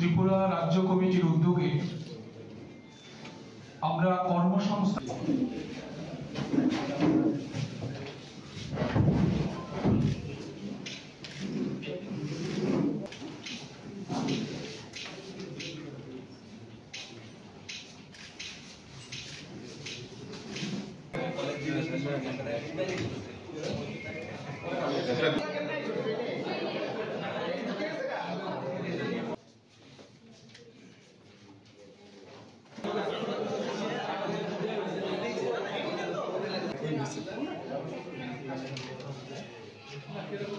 ত্রিপুরা রাজ্য কমিটির উদ্যোগে আমরা কর্মসংস্থান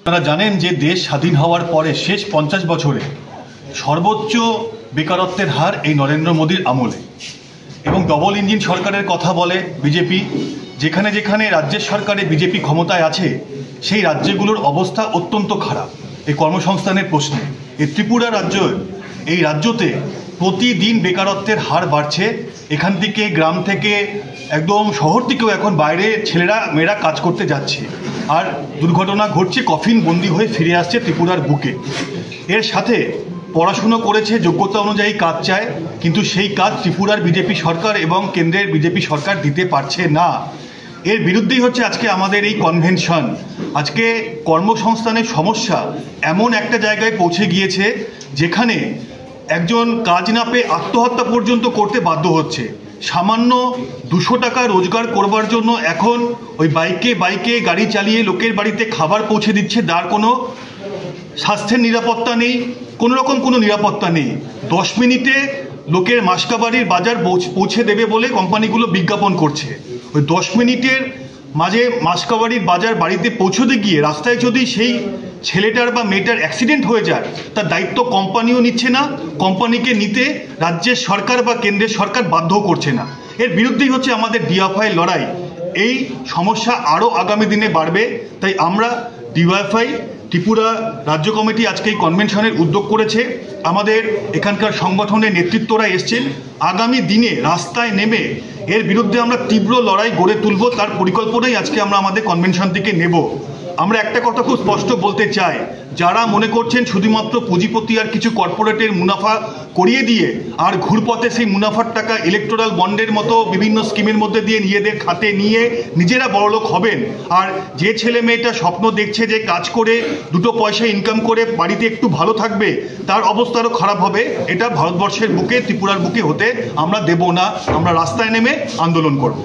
আপনারা জানেন যে দেশ স্বাধীন হওয়ার পরে শেষ 50 বছরে সর্বোচ্চ বেকারত্বের হার এই নরেন্দ্র মোদীর আমলে এবং ডবল ইঞ্জিন সরকারের কথা বলে বিজেপি। যেখানে যেখানে রাজ্যের সরকারে বিজেপি ক্ষমতায় আছে সেই রাজ্যগুলোর অবস্থা অত্যন্ত খারাপ এই কর্মসংস্থানের প্রশ্নে। এই ত্রিপুরা এই রাজ্যতে প্রতিদিন বেকারত্বের হার বাড়ছে। এখান থেকে গ্রাম থেকে একদম শহর থেকেও এখন বাইরে ছেলেরা মেয়েরা কাজ করতে যাচ্ছে, আর দুর্ঘটনা ঘটছে, কফিন বন্দি হয়ে ফিরে আসছে ত্রিপুরার বুকে। এর সাথে পড়াশুনো করেছে, যোগ্যতা অনুযায়ী কাজ চায়, কিন্তু সেই কাজ ত্রিপুরার বিজেপি সরকার এবং কেন্দ্রের বিজেপি সরকার দিতে পারছে না। এর বিরুদ্ধেই হচ্ছে আজকে আমাদের এই কনভেনশন। আজকে কর্মসংস্থানের সমস্যা এমন একটা জায়গায় পৌঁছে গিয়েছে যেখানে একজন কাজ না পেয়ে আত্মহত্যা পর্যন্ত করতে বাধ্য হচ্ছে। সামান্য 200 টাকা রোজগার করবার জন্য এখন ওই বাইকে গাড়ি চালিয়ে লোকের বাড়িতে খাবার পৌঁছে দিচ্ছে, যার কোনো স্বাস্থ্যের নিরাপত্তা নেই, কোনো রকম কোনো নিরাপত্তা নেই। 10 মিনিটে লোকের মাসকাবাড়ির বাজার পৌঁছে দেবে বলে কোম্পানিগুলো বিজ্ঞাপন করছে। ওই 10 মিনিটের মাঝে মাসকাবাড়ির বাজার বাড়িতে পৌঁছতে গিয়ে রাস্তায় যদি সেই ছেলেটার বা মেয়েটার অ্যাক্সিডেন্ট হয়ে যায়, তার দায়িত্ব কোম্পানিও নিচ্ছে না, কোম্পানিকে নিতে রাজ্যের সরকার বা কেন্দ্রের সরকার বাধ্যও করছে না। এর বিরুদ্ধেই হচ্ছে আমাদের ডিওয়াইএফআই লড়াই। এই সমস্যা আরও আগামী দিনে বাড়বে, তাই আমরা ডিওয়াইএফআই ত্রিপুরা রাজ্য কমিটি আজকে এই কনভেনশনের উদ্যোগ করেছে। আমাদের এখানকার সংগঠনের নেতৃত্বরা এসছেন। আগামী দিনে রাস্তায় নেমে এর বিরুদ্ধে আমরা তীব্র লড়াই গড়ে তুলব, তার পরিকল্পনাই আজকে আমরা আমাদের কনভেনশন থেকে নেব। আমরা একটা কথা খুব স্পষ্ট বলতে চাই, যারা মনে করছেন শুধুমাত্র পুঁজিপতি আর কিছু কর্পোরেটের মুনাফা করিয়ে দিয়ে আর ঘুরপথে সেই মুনাফার টাকা ইলেকটোরাল বন্ডের মতো বিভিন্ন স্কিমের মধ্যে দিয়ে নিজেদের খাতে নিয়ে নিজেরা বড়লোক হবেন, আর যে ছেলে মেয়েটা স্বপ্ন দেখছে যে কাজ করে 2 পয়সা ইনকাম করে বাড়িতে একটু ভালো থাকবে, তার অবস্থা আরও খারাপ হবে। এটা ভারতবর্ষের বুকে, ত্রিপুরার বুকে হতে আমরা দেব না। আমরা রাস্তায় নেমে আন্দোলন করব।